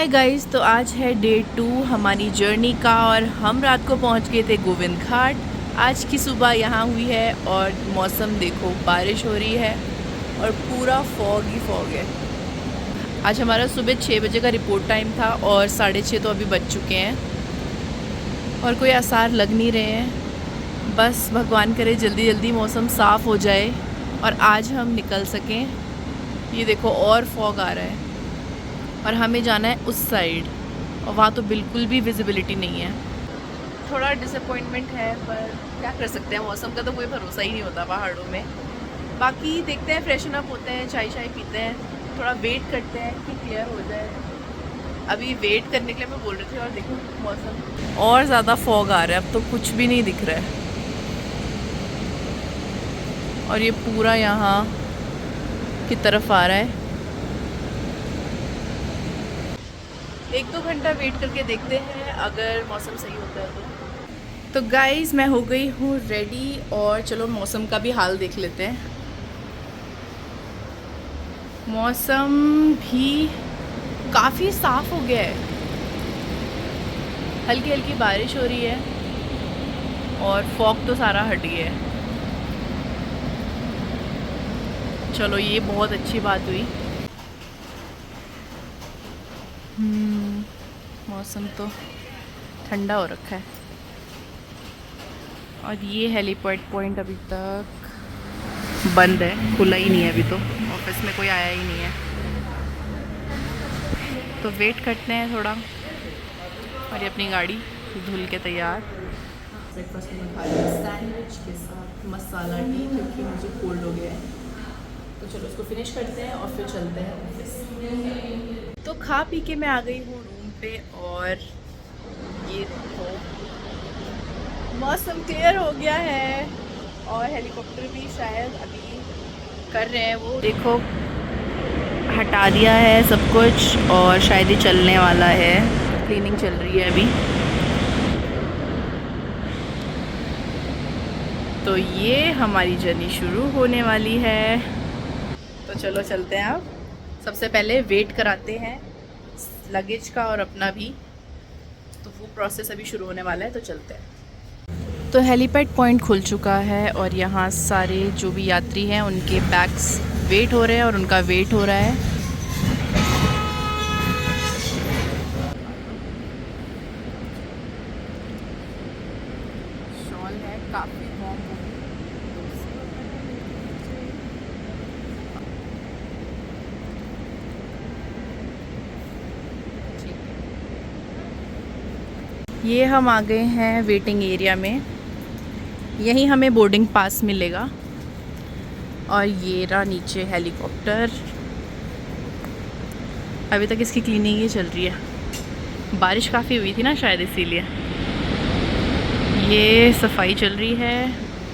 Hi guys, तो आज है डे 2 हमारी जर्नी का और हम रात को पहुंच गए थे गोविंद घाट। आज की सुबह यहाँ हुई है और मौसम देखो, बारिश हो रही है और पूरा फॉग ही फॉग है। आज हमारा सुबह 6 बजे का रिपोर्ट टाइम था और 6:30 तो अभी बज चुके हैं और कोई आसार लग नहीं रहे हैं। बस भगवान करे जल्दी जल्दी मौसम साफ़ हो जाए और आज हम निकल सकें। ये देखो और फॉग आ रहा है और हमें जाना है उस साइड और वहाँ तो बिल्कुल भी विजिबिलिटी नहीं है। थोड़ा डिसअपॉइंटमेंट है पर क्या कर सकते हैं, मौसम का तो कोई भरोसा ही नहीं होता पहाड़ों में। बाकी देखते हैं, फ्रेशन अप होते हैं, चाय पीते हैं, थोड़ा वेट करते हैं कि क्लियर हो जाए। अभी वेट करने के लिए मैं बोल रही थी और देखो मौसम और ज़्यादा फॉग आ रहा है, अब तो कुछ भी नहीं दिख रहा है और ये पूरा यहाँ की तरफ आ रहा है। 1-2 घंटा वेट करके देखते हैं अगर मौसम सही होता है तो गाइज़ मैं हो गई हूँ रेडी और चलो मौसम का भी हाल देख लेते हैं। मौसम भी काफ़ी साफ़ हो गया है, हल्की हल्की बारिश हो रही है और फॉग तो सारा हट गया है। चलो ये बहुत अच्छी बात हुई। मौसम तो ठंडा हो रखा है और ये हेलीपैड पॉइंट अभी तक बंद है, खुला ही नहीं है अभी तो, ऑफिस में कोई आया ही नहीं है तो वेट करते हैं थोड़ा। और ये अपनी गाड़ी धुल के तैयार। ब्रेकफास्ट में खा लिया सैंडविच के साथ मसाला टी क्योंकि मुझे कोल्ड हो गया है, तो चलो इसको फिनिश करते हैं और फिर चलते हैं ऑफिस। तो खा पी के मैं आ गई हूँ रूम पे और ये देखो मौसम क्लियर हो गया है और हेलीकॉप्टर भी शायद अभी कर रहे हैं, वो देखो हटा दिया है सब कुछ और शायद ही चलने वाला है, क्लीनिंग चल रही है अभी। तो ये हमारी जर्नी शुरू होने वाली है, तो चलो चलते हैं। अब सबसे पहले वेट कराते हैं लगेज का और अपना भी, तो वो प्रोसेस अभी शुरू होने वाला है, तो चलते हैं। तो हेलीपैड पॉइंट खुल चुका है और यहाँ सारे जो भी यात्री हैं उनके बैग्स वेट हो रहे हैं और उनका वेट हो रहा है। शॉल है काफ़ी वार्म हो गई। ये हम आ गए हैं वेटिंग एरिया में, यहीं हमें बोर्डिंग पास मिलेगा और ये रहा नीचे हेलीकॉप्टर। अभी तक इसकी क्लीनिंग ही चल रही है, बारिश काफ़ी हुई थी ना शायद इसीलिए। ये सफाई चल रही है,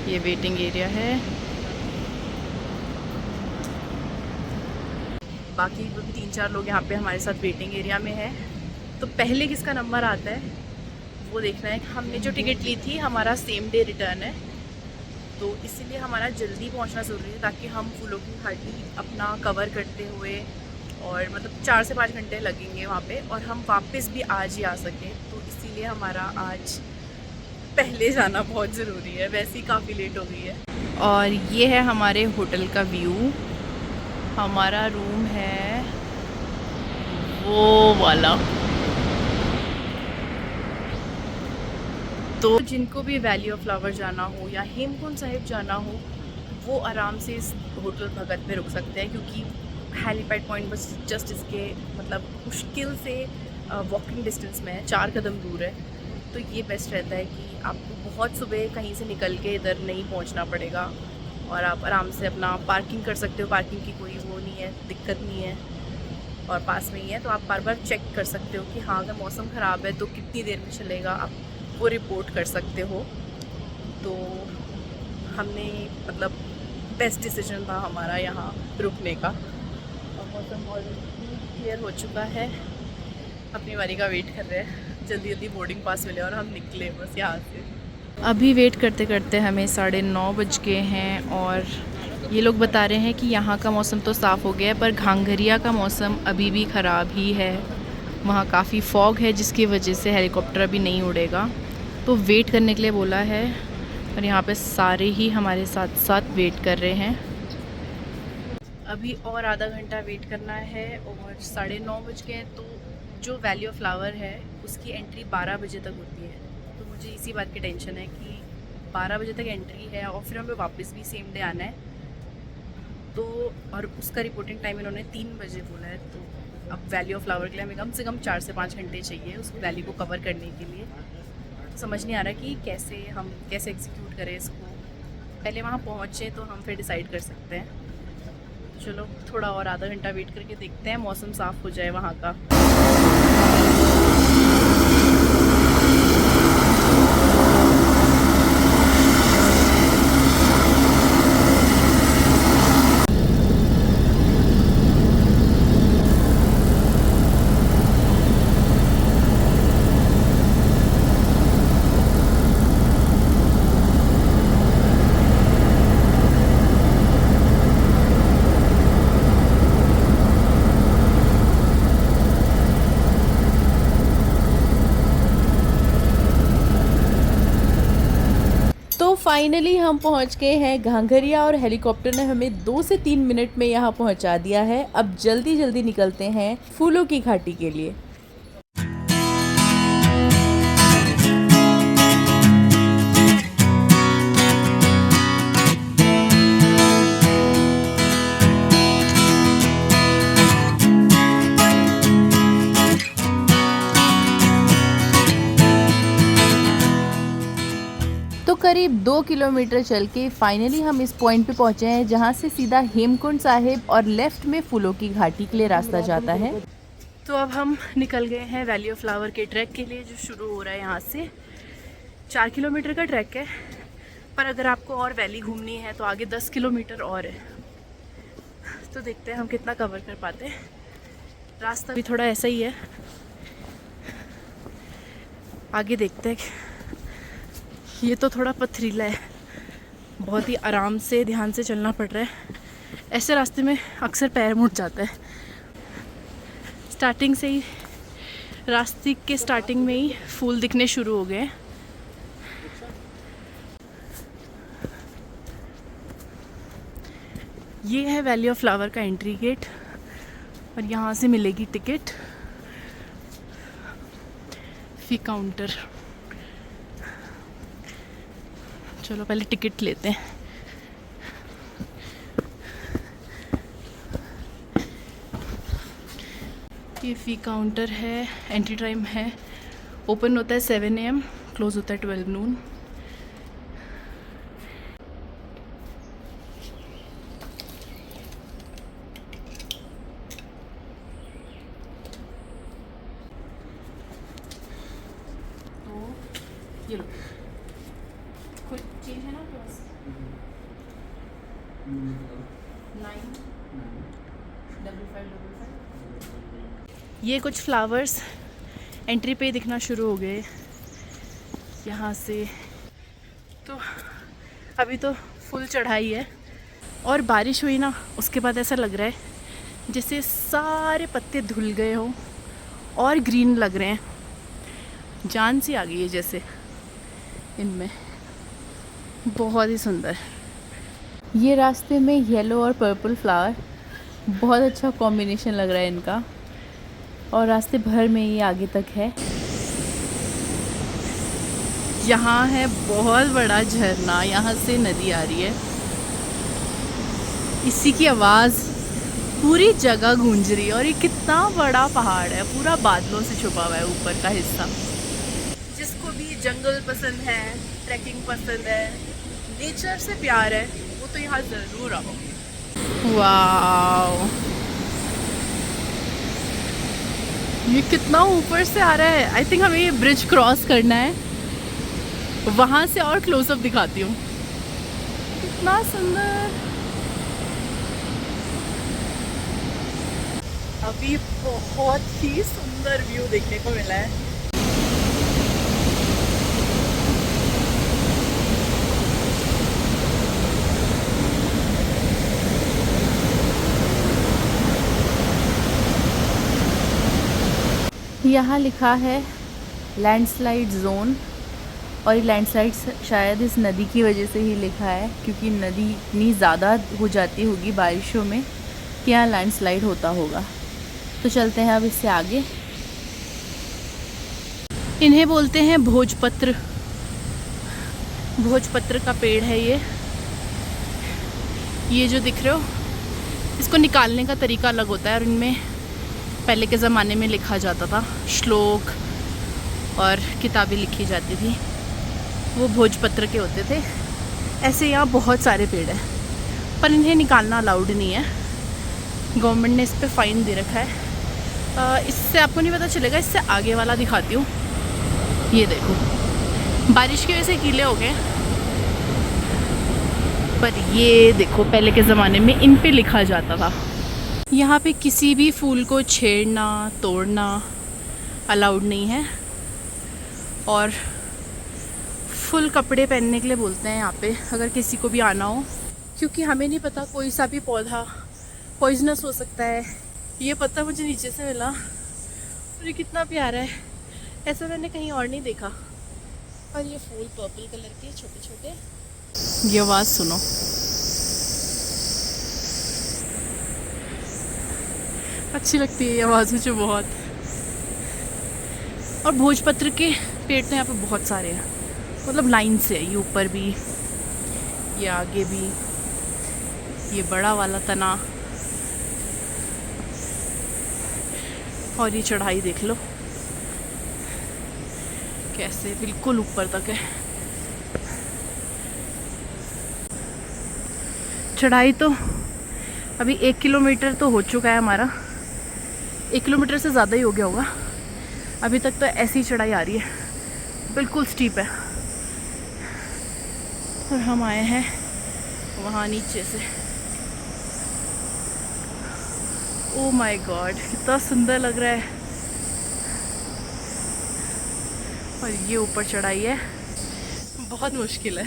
ये वेटिंग एरिया है। बाकी भी 3-4 लोग यहाँ पे हमारे साथ वेटिंग एरिया में है, तो पहले किसका नंबर आता है वो देखना है। हमने जो टिकट ली थी हमारा सेम डे रिटर्न है, तो इसीलिए हमारा जल्दी पहुंचना ज़रूरी है ताकि हम फूलों की घाटी अपना कवर करते हुए, और मतलब 4 से 5 घंटे लगेंगे वहाँ पे, और हम वापस भी आज ही आ सकें, तो इसीलिए हमारा आज पहले जाना बहुत ज़रूरी है। वैसे ही काफ़ी लेट हो गई है। और ये है हमारे होटल का व्यू, हमारा रूम है वो वाला। तो जिनको भी वैली ऑफ फ्लावर जाना हो या हेमकुंड साहिब जाना हो वो आराम से इस होटल भगत में रुक सकते हैं, क्योंकि हेलीपैड पॉइंट बस जस्ट इसके मतलब मुश्किल से वॉकिंग डिस्टेंस में है, 4 कदम दूर है। तो ये बेस्ट रहता है कि आपको बहुत सुबह कहीं से निकल के इधर नहीं पहुंचना पड़ेगा और आप आराम से अपना पार्किंग कर सकते हो। पार्किंग की कोई वो नहीं है, दिक्कत नहीं है और पास में ही है, तो आप बार बार चेक कर सकते हो कि हाँ अगर मौसम ख़राब है तो कितनी देर में चलेगा, आप वो रिपोर्ट कर सकते हो। तो हमने मतलब बेस्ट डिसीजन था हमारा यहाँ रुकने का। और मौसम ऑलरेडी क्लियर हो चुका है, अपनी बारी का वेट कर रहे हैं, जल्दी जल्दी बोर्डिंग पास मिले और हम निकले बस यहाँ से। अभी वेट करते करते हमें 9:30 बज गए हैं और ये लोग बता रहे हैं कि यहाँ का मौसम तो साफ़ हो गया है पर घांघरिया का मौसम अभी भी ख़राब ही है। वहाँ काफ़ी फॉग है जिसकी वजह से हेलीकॉप्टर अभी नहीं उड़ेगा, तो वेट करने के लिए बोला है। और यहाँ पे सारे ही हमारे साथ साथ वेट कर रहे हैं। अभी और आधा घंटा वेट करना है और 9:30 बज गए। तो जो वैली ऑफ फ्लावर है उसकी एंट्री 12 बजे तक होती है, तो मुझे इसी बात की टेंशन है कि 12 बजे तक एंट्री है और फिर हमें वापस भी सेम डे आना है। तो और उसका रिपोर्टिंग टाइम इन्होंने 3 बजे बोला है। तो अब वैली ऑफ फ्लावर के लिए हमें कम से कम 4 से 5 घंटे चाहिए उस वैली को कवर करने के लिए। समझ नहीं आ रहा कि कैसे एग्जीक्यूट करें इसको। पहले वहाँ पहुँचे तो हम फिर डिसाइड कर सकते हैं। चलो थोड़ा और आधा घंटा वेट करके देखते हैं, मौसम साफ़ हो जाए वहाँ का। तो फाइनली हम पहुंच गए हैं घांघरिया और हेलीकॉप्टर ने हमें 2 से 3 मिनट में यहां पहुंचा दिया है। अब जल्दी जल्दी निकलते हैं फूलों की घाटी के लिए। तो करीब 2 किलोमीटर चल के फाइनली हम इस पॉइंट पे पहुंचे हैं जहां से सीधा हेमकुंड साहिब और लेफ्ट में फूलों की घाटी के लिए रास्ता जाता है। तो अब हम निकल गए हैं वैली ऑफ फ्लावर के ट्रैक के लिए, जो शुरू हो रहा है यहाँ से। 4 किलोमीटर का ट्रैक है, पर अगर आपको और वैली घूमनी है तो आगे 10 किलोमीटर और है। तो देखते हैं हम कितना कवर कर पाते हैं। रास्ता भी थोड़ा ऐसा ही है, आगे देखते हैं। ये तो थोड़ा पथरीला है, बहुत ही आराम से ध्यान से चलना पड़ रहा है। ऐसे रास्ते में अक्सर पैर मुड़ जाता है। स्टार्टिंग से ही, रास्ते के स्टार्टिंग में ही फूल दिखने शुरू हो गए। ये है वैली ऑफ फ्लावर का एंट्री गेट और यहाँ से मिलेगी टिकट। फी काउंटर, चलो पहले टिकट लेते हैं। ये फ़ी काउंटर है। एंट्री टाइम है, ओपन होता है 7 AM, क्लोज होता है 12 नून। तो ये लो, कुछ चेंज है ना आपके पास? 95555। ये कुछ फ्लावर्स एंट्री पे दिखना शुरू हो गए यहाँ से। तो अभी तो फुल चढ़ाई है और बारिश हुई ना, उसके बाद ऐसा लग रहा है जैसे सारे पत्ते धुल गए हों और ग्रीन लग रहे हैं। जान सी आ गई है जैसे इनमें, बहुत ही सुंदर। ये रास्ते में येलो और पर्पल फ्लावर, बहुत अच्छा कॉम्बिनेशन लग रहा है इनका। और रास्ते भर में ये आगे तक है। यहाँ है बहुत बड़ा झरना, यहाँ से नदी आ रही है। इसी की आवाज़ पूरी जगह गूंज रही है। और ये कितना बड़ा पहाड़ है, पूरा बादलों से छुपा हुआ है ऊपर का हिस्सा। जिसको भी जंगल पसंद है, ट्रैकिंग पसंद है, नेचर से प्यार है, वो तो यहाँ ज़रूर आओ। वाह, ये कितना ऊपर से आ रहा है। आई थिंक हमें ये ब्रिज क्रॉस करना है, वहाँ से और क्लोजअप दिखाती हूँ। कितना सुंदर। अभी बहुत ही सुंदर व्यू देखने को मिला है। यहाँ लिखा है लैंडस्लाइड जोन, और ये लैंडस्लाइड शायद इस नदी की वजह से ही लिखा है, क्योंकि नदी इतनी ज़्यादा हो जाती होगी बारिशों में कि यहाँ लैंडस्लाइड होता होगा। तो चलते हैं अब इससे आगे। इन्हें बोलते हैं भोजपत्र। भोजपत्र का पेड़ है ये जो दिख रहे हो, इसको निकालने का तरीका अलग होता है, और इनमें पहले के ज़माने में लिखा जाता था, श्लोक और किताबें लिखी जाती थी, वो भोजपत्र के होते थे। ऐसे यहाँ बहुत सारे पेड़ हैं, पर इन्हें निकालना अलाउड नहीं है। गवर्नमेंट ने इस पर फ़ाइन दे रखा है। इससे आपको नहीं पता चलेगा, इससे आगे वाला दिखाती हूँ। ये देखो, बारिश की वजह से गीले हो गए, पर ये देखो पहले के ज़माने में इन पे लिखा जाता था। यहाँ पे किसी भी फूल को छेड़ना तोड़ना अलाउड नहीं है, और फुल कपड़े पहनने के लिए बोलते हैं यहाँ पे अगर किसी को भी आना हो, क्योंकि हमें नहीं पता कोई सा भी पौधा पॉइजनस हो सकता है। ये पत्ता मुझे नीचे से मिला और ये कितना प्यारा है, ऐसा मैंने कहीं और नहीं देखा। और ये फूल पर्पल कलर के छोटे छोटे। ये आवाज़ सुनो, अच्छी लगती है ये आवाज़ मुझे बहुत। और भोजपत्र के पेड़ तो यहाँ पे बहुत सारे हैं, मतलब लाइन से है। ये ऊपर भी, ये आगे भी, ये बड़ा वाला तना, और ये चढ़ाई देख लो कैसे बिल्कुल ऊपर तक है। चढ़ाई तो अभी 1 किलोमीटर तो हो चुका है हमारा, 1 किलोमीटर से ज़्यादा ही हो गया होगा। अभी तक तो ऐसी चढ़ाई आ रही है, बिल्कुल स्टीप है। और हम आए हैं वहाँ नीचे से। ओ माय गॉड, कितना सुंदर लग रहा है। और ये ऊपर चढ़ाई है, बहुत मुश्किल है।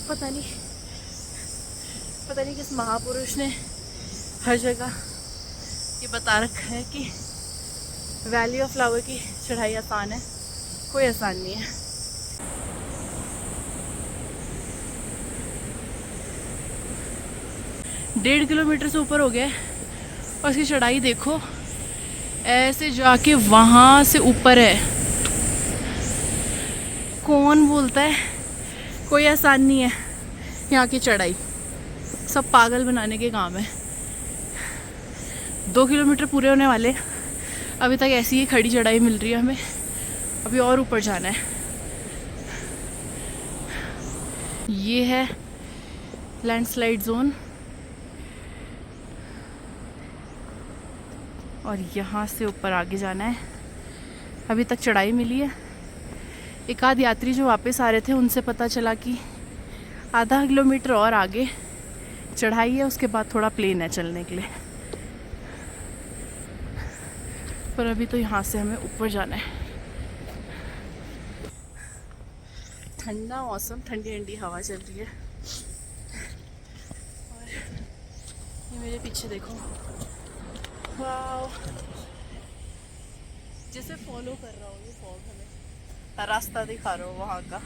पता नहीं किस महापुरुष ने हर जगह ये बता रखा है कि वैली ऑफ फ्लावर की चढ़ाई आसान है। कोई आसान नहीं है। 1.5 किलोमीटर से ऊपर हो गया है, और इसकी चढ़ाई देखो, ऐसे जाके वहाँ से ऊपर है। कौन बोलता है कोई आसान नहीं है यहाँ की चढ़ाई, सब पागल बनाने के काम है। 2 किलोमीटर पूरे होने वाले, अभी तक ऐसी ही खड़ी चढ़ाई मिल रही है हमें। अभी और ऊपर जाना है। ये है लैंडस्लाइड जोन, और यहाँ से ऊपर आगे जाना है। अभी तक चढ़ाई मिली है। एक आध यात्री जो वापस आ रहे थे उनसे पता चला कि आधा किलोमीटर और आगे चढ़ाई है, उसके बाद थोड़ा प्लेन है चलने के लिए। पर अभी तो यहाँ से हमें ऊपर जाना है। ठंडा मौसम, ठंडी ठंडी हवा चल रही है। और ये मेरे पीछे देखो, वाव, जैसे फॉलो कर रहा हूँ ये फॉग, हमें रास्ता दिखा रहा हूँ वहाँ का।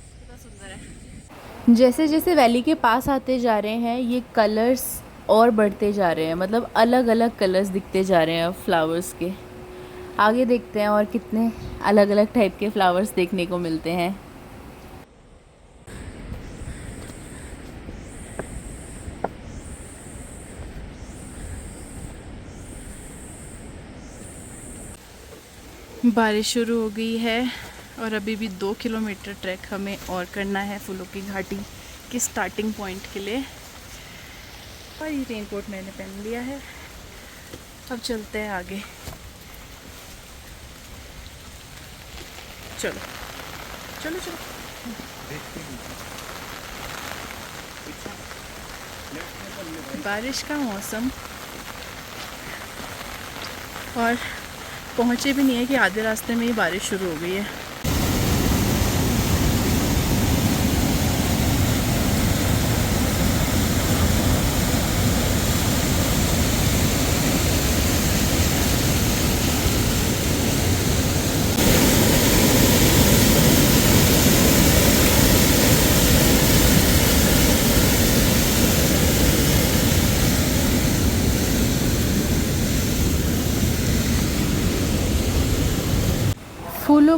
कितना सुंदर है। जैसे जैसे वैली के पास आते जा रहे हैं, ये कलर्स और बढ़ते जा रहे हैं, मतलब अलग अलग कलर्स दिखते जा रहे हैं फ्लावर्स के। आगे देखते हैं और कितने अलग अलग टाइप के फ्लावर्स देखने को मिलते हैं। बारिश शुरू हो गई है, और अभी भी 2 किलोमीटर ट्रैक हमें और करना है फूलों की घाटी के स्टार्टिंग पॉइंट के लिए। और ये रेनकोट मैंने पहन लिया है। अब चलते हैं आगे। चलो चलो चलो। बारिश का मौसम, और पहुँचे भी नहीं है कि आधे रास्ते में ही बारिश शुरू हो गई है।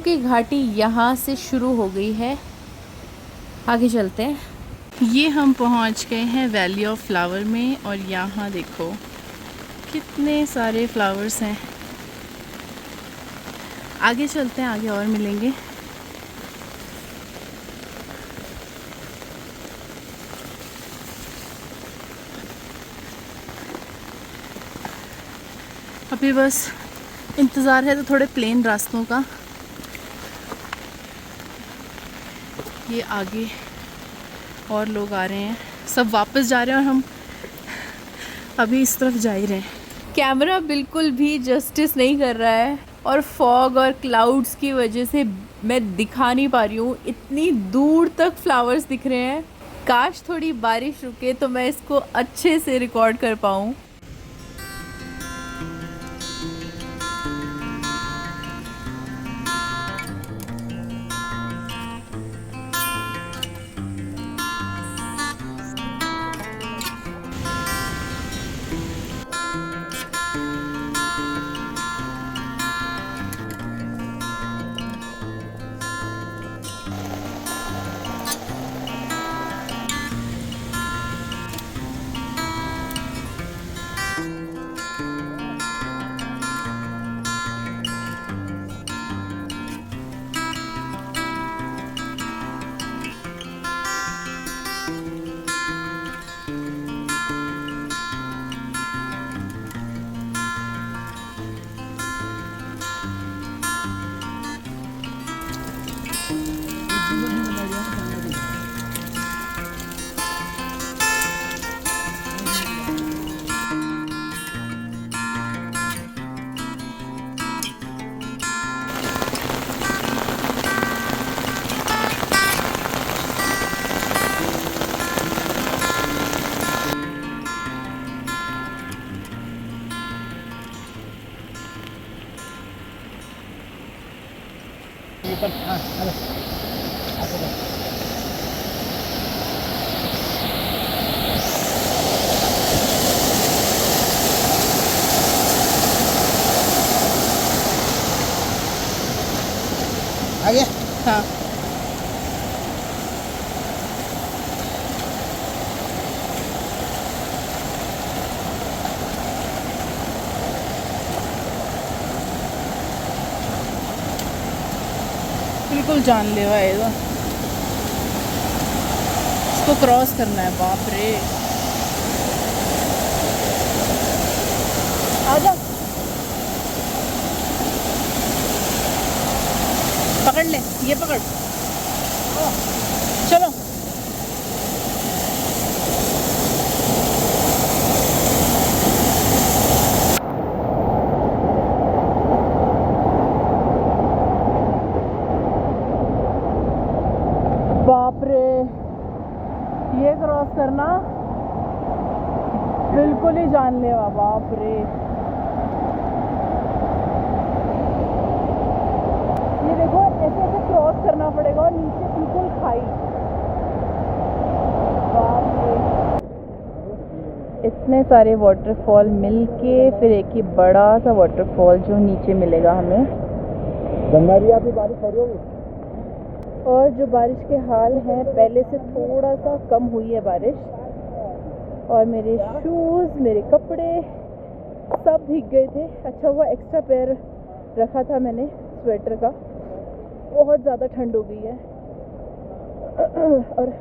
की घाटी यहाँ से शुरू हो गई है। आगे चलते हैं। ये हम पहुँच गए हैं वैली ऑफ फ्लावर में और यहाँ देखो कितने सारे फ्लावर्स हैं। आगे चलते हैं, आगे और मिलेंगे। अभी बस इंतज़ार है तो थोड़े प्लेन रास्तों का। ये आगे और लोग आ रहे हैं, सब वापस जा रहे हैं और हम अभी इस तरफ जा ही रहे हैं। कैमरा बिल्कुल भी जस्टिस नहीं कर रहा है और फॉग और क्लाउड्स की वजह से मैं दिखा नहीं पा रही हूँ। इतनी दूर तक फ्लावर्स दिख रहे हैं। काश थोड़ी बारिश रुके तो मैं इसको अच्छे से रिकॉर्ड कर पाऊँ। आ गया? हाँ, बिल्कुल जानलेवा है ये। इसको क्रॉस करना है, बाप रे। आजा, पकड़ ले, ये पकड़। चलो बाप रे, ये क्रॉस करना बिल्कुल ही जानलेवा, बाप रे। ये देखो ऐसे ऐसे क्रॉस करना पड़ेगा और नीचे बिल्कुल खाई। बाप रे, इतने सारे वाटरफॉल मिलके फिर एक ही बड़ा सा वाटरफॉल जो नीचे मिलेगा हमें। गंगारिया भी बारिश हो रही होगी। और जो बारिश के हाल हैं, पहले से थोड़ा सा कम हुई है बारिश और मेरे शूज़, मेरे कपड़े सब भीग गए थे। अच्छा हुआ एक्स्ट्रा पैर रखा था मैंने स्वेटर का। बहुत ज़्यादा ठंड हो गई है और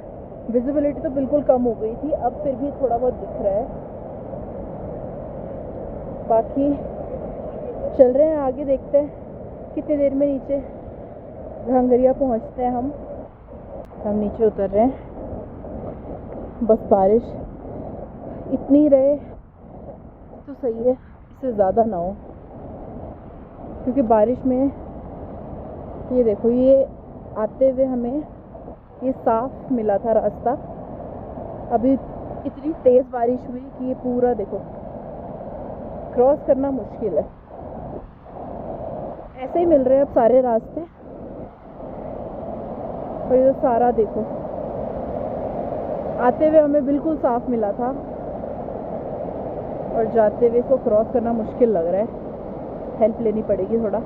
विजिबिलिटी तो बिल्कुल कम हो गई थी। अब फिर भी थोड़ा बहुत दिख रहा है। बाकी चल रहे हैं आगे, देखते हैं कितनी देर में नीचे घांगरिया पहुंचते हैं। हम नीचे उतर रहे हैं। बस बारिश इतनी रहे तो सही है, इससे ज़्यादा ना हो, क्योंकि बारिश में ये देखो, ये आते हुए हमें ये साफ मिला था रास्ता। अभी इतनी तेज़ बारिश हुई कि ये पूरा देखो क्रॉस करना मुश्किल है। ऐसे ही मिल रहे हैं अब सारे रास्ते। और ये सारा देखो, आते हुए हमें बिल्कुल साफ मिला था और जाते हुए इसको क्रॉस करना मुश्किल लग रहा है। हेल्प लेनी पड़ेगी थोड़ा।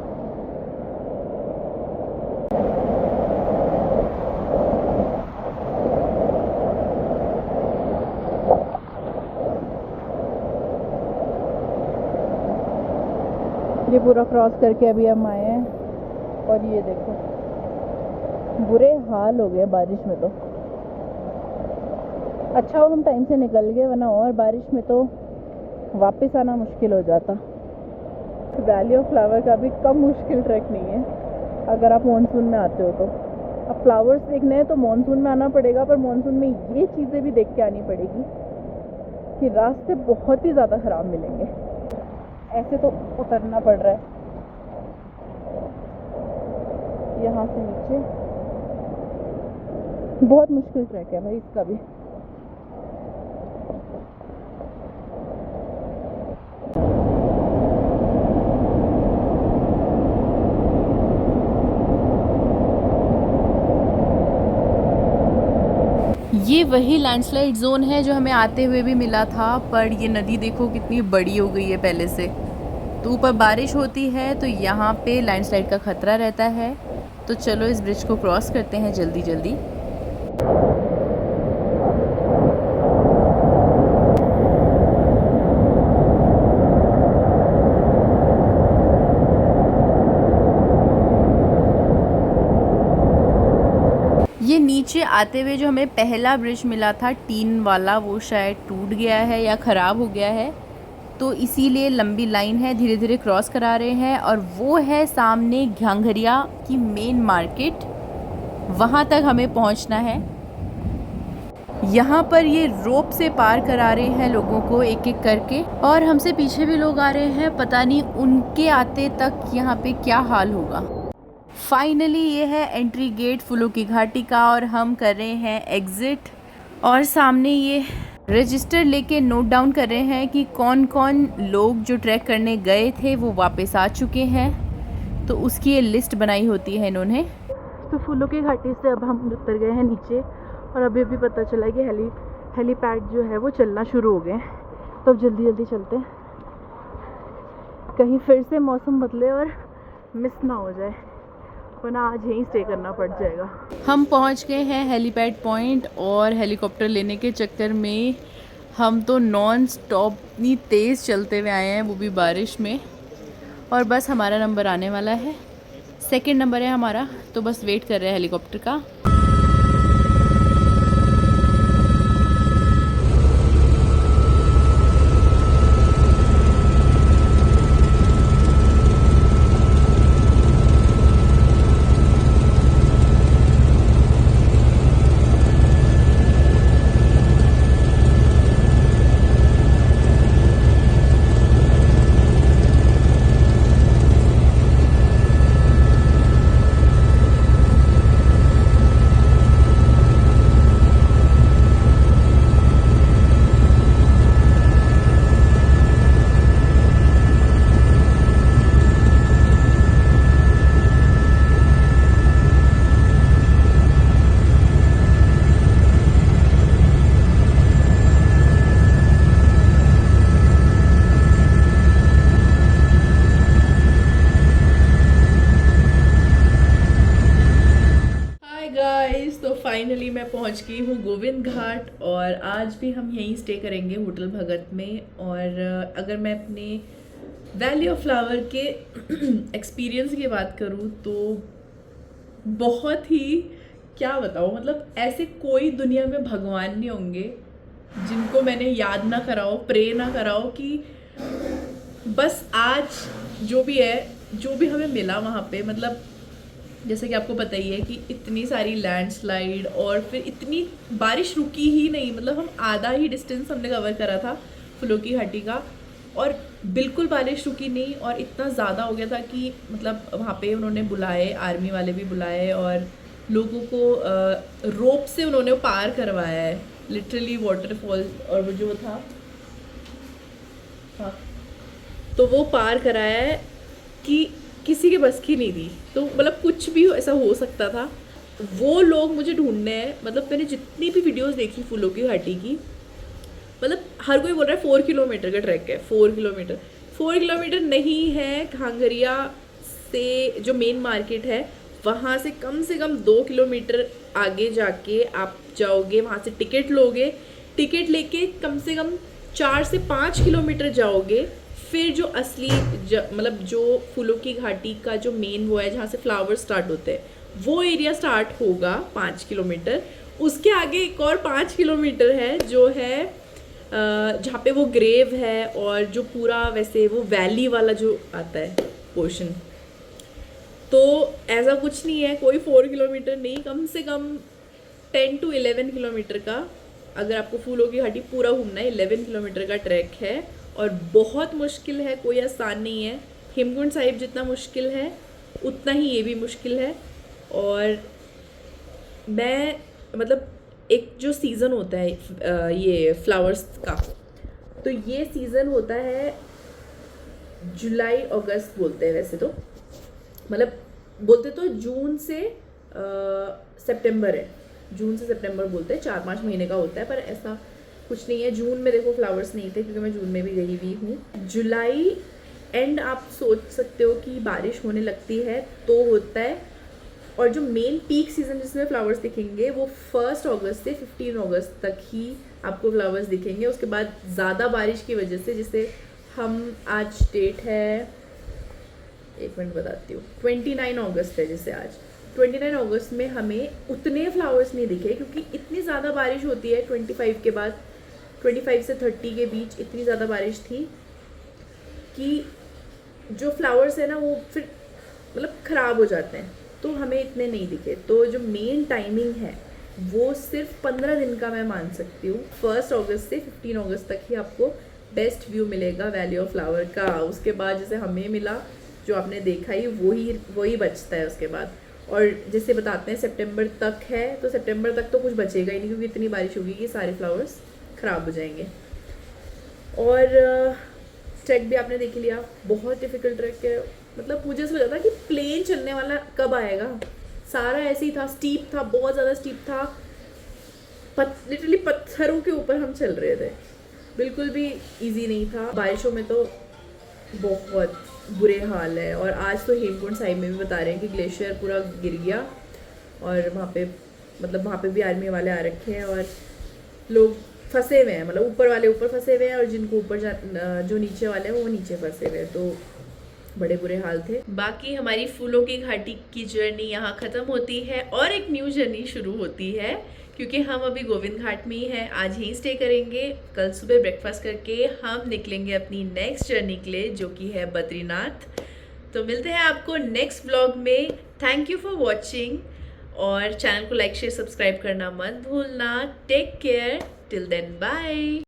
ये पूरा क्रॉस करके अभी हम आए हैं और ये देखो बुरे हाल हो गए बारिश में। तो अच्छा हो हम टाइम से निकल गए, वरना और बारिश में तो वापस आना मुश्किल हो जाता। वैली ऑफ फ्लावर का भी कम मुश्किल ट्रैक नहीं है अगर आप मानसून में आते हो तो। अब फ्लावर्स देखने हैं तो मानसून में आना पड़ेगा, पर मानसून में ये चीज़ें भी देख के आनी पड़ेगी कि रास्ते बहुत ही ज़्यादा ख़राब मिलेंगे। ऐसे तो उतरना पड़ रहा है यहाँ से नीचे, बहुत मुश्किल ट्रैक है भाई इसका भी। ये वही लैंडस्लाइड जोन है जो हमें आते हुए भी मिला था, पर ये नदी देखो कितनी बड़ी हो गई है पहले से। तो ऊपर बारिश होती है तो यहाँ पे लैंडस्लाइड का खतरा रहता है। तो चलो इस ब्रिज को क्रॉस करते हैं जल्दी जल्दी। ये नीचे आते हुए जो हमें पहला ब्रिज मिला था टीन वाला, वो शायद टूट गया है या ख़राब हो गया है, तो इसीलिए लंबी लाइन है, धीरे धीरे क्रॉस करा रहे हैं। और वो है सामने घांघरिया की मेन मार्केट, वहाँ तक हमें पहुँचना है। यहाँ पर ये रोप से पार करा रहे हैं लोगों को एक एक करके, और हमसे पीछे भी लोग आ रहे हैं, पता नहीं उनके आते तक यहाँ पे क्या हाल होगा। फाइनली ये है एंट्री गेट फूलों की घाटी का, और हम कर रहे हैं एग्ज़िट। और सामने ये रजिस्टर लेके नोट डाउन कर रहे हैं कि कौन कौन लोग जो ट्रैक करने गए थे वो वापस आ चुके हैं, तो उसकी ये लिस्ट बनाई होती है इन्होंने। तो फूलों की घाटी से अब हम उतर गए हैं नीचे, और अभी अभी पता चला कि हेलीपैड जो है वो चलना शुरू हो गए। तो अब जल्दी जल्दी चलते हैं, कहीं फिर से मौसम बदले और मिस ना हो जाए, वरना आज यहीं स्टे करना पड़ जाएगा। हम पहुंच गए हैं हेलीपैड पॉइंट, और हेलीकॉप्टर लेने के चक्कर में हम तो नॉन स्टॉप इतनी तेज़ चलते हुए आए हैं, वो भी बारिश में। और बस हमारा नंबर आने वाला है, सेकंड नंबर है हमारा, तो बस वेट कर रहे हैं हेलीकॉप्टर का। फाइनली मैं पहुंच गई हूँ गोविंद घाट, और आज भी हम यहीं स्टे करेंगे होटल भगत में। और अगर मैं अपने वैली ऑफ फ्लावर के एक्सपीरियंस की बात करूँ तो बहुत ही, क्या बताऊँ, मतलब ऐसे कोई दुनिया में भगवान नहीं होंगे जिनको मैंने याद ना कराओ, प्रे ना कराओ कि बस आज जो भी है, जो भी हमें मिला वहाँ पे, मतलब जैसे कि आपको पता ही है कि इतनी सारी लैंडस्लाइड, और फिर इतनी बारिश रुकी ही नहीं, मतलब हम आधा ही डिस्टेंस हमने कवर करा था फूलों की घाटी का, और बिल्कुल बारिश रुकी नहीं। और इतना ज़्यादा हो गया था कि मतलब वहाँ पे उन्होंने बुलाए, आर्मी वाले भी बुलाए, और लोगों को रोप से उन्होंने पार करवाया है, लिटरली वाटरफॉल। और वो जो था, हाँ, तो वो पार कराया है कि किसी के बस की नहीं थी। तो मतलब कुछ भी ऐसा हो सकता था। वो लोग मुझे ढूंढने हैं, मतलब मैंने जितनी भी वीडियोस देखी फूलों की घाटी की, मतलब हर कोई बोल रहा है 4 किलोमीटर का ट्रैक है। 4 किलोमीटर नहीं है। घांघरिया से जो मेन मार्केट है वहाँ से कम 2 किलोमीटर आगे जाके आप जाओगे, वहाँ से टिकट लोगे, टिकट लेके कम से कम 4 से 5 किलोमीटर जाओगे, फिर जो असली मतलब जो फूलों की घाटी का जो मेन वो है जहाँ से फ्लावर स्टार्ट होते हैं वो एरिया स्टार्ट होगा 5 किलोमीटर। उसके आगे एक और 5 किलोमीटर है जो है जहाँ पे वो ग्रेव है और जो पूरा वैसे वो वैली वाला जो आता है पोर्शन। तो ऐसा कुछ नहीं है, कोई 4 किलोमीटर नहीं, कम से कम 10 to 11 किलोमीटर का, अगर आपको फूलों की घाटी पूरा घूमना है 11 किलोमीटर का ट्रैक है। और बहुत मुश्किल है, कोई आसान नहीं है। हेमकुंड साहिब जितना मुश्किल है उतना ही ये भी मुश्किल है। और मैं मतलब एक जो सीज़न होता है ये फ्लावर्स का, तो ये सीज़न होता है जुलाई अगस्त बोलते हैं वैसे तो, मतलब बोलते तो जून से सितंबर है, जून से सितंबर बोलते हैं, 4-5 महीने का होता है, पर ऐसा कुछ नहीं है। जून में देखो फ्लावर्स नहीं थे क्योंकि मैं जून में भी गई हुई हूँ। जुलाई एंड आप सोच सकते हो कि बारिश होने लगती है तो होता है। और जो मेन पीक सीज़न जिसमें फ्लावर्स दिखेंगे वो 1 अगस्त से 15 अगस्त तक ही आपको फ्लावर्स दिखेंगे। उसके बाद ज़्यादा बारिश की वजह से, जैसे हम आज डेट है, एक मिनट बताती हूँ, 29 अगस्त है जैसे आज, 29 अगस्त में हमें उतने फ्लावर्स नहीं दिखे क्योंकि इतनी ज़्यादा बारिश होती है 25 के बाद, 25 से 30 के बीच इतनी ज़्यादा बारिश थी कि जो फ्लावर्स है ना वो फिर मतलब ख़राब हो जाते हैं, तो हमें इतने नहीं दिखे। तो जो मेन टाइमिंग है वो सिर्फ 15 दिन का मैं मान सकती हूँ। 1 अगस्त से 15 अगस्त तक ही आपको बेस्ट व्यू मिलेगा वैली ऑफ फ्लावर का। उसके बाद जैसे हमें मिला जो आपने देखा ही वही बचता है उसके बाद। और जैसे बताते हैं सितंबर तक है, तो सितंबर तक तो कुछ बचेगा ही नहीं क्योंकि इतनी बारिश होगी कि सारे फ्लावर्स ख़राब हो जाएंगे। और ट्रैक भी आपने देख लिया, बहुत डिफ़िकल्ट ट्रैक है, मतलब मुझे सोचा था कि प्लेन चलने वाला कब आएगा, सारा ऐसे ही था, स्टीप था, बहुत ज़्यादा स्टीप था, लिटरली पत्थरों के ऊपर हम चल रहे थे, बिल्कुल भी इजी नहीं था। बारिशों में तो बहुत बुरे हाल है। और आज तो हेमकुंड साहिब में भी बता रहे हैं कि ग्लेशियर पूरा गिर गया और वहाँ पे मतलब वहाँ पे भी आर्मी वाले आ रखे हैं और लोग फंसे हुए हैं, मतलब ऊपर वाले ऊपर फंसे हुए हैं और जिनको ऊपर जो नीचे वाले हैं वो नीचे फंसे हुए हैं। तो बड़े बुरे हाल थे। बाकी हमारी फूलों की घाटी की जर्नी यहाँ ख़त्म होती है और एक न्यू जर्नी शुरू होती है क्योंकि हम अभी गोविंद घाट में ही हैं। आज यहीं स्टे करेंगे, कल सुबह ब्रेकफास्ट करके हम निकलेंगे अपनी नेक्स्ट जर्नी के लिए जो कि है बद्रीनाथ। तो मिलते हैं आपको नेक्स्ट व्लॉग में। थैंक यू फॉर वॉचिंग और चैनल को लाइक शेयर सब्सक्राइब करना मत भूलना। Take care, till then bye.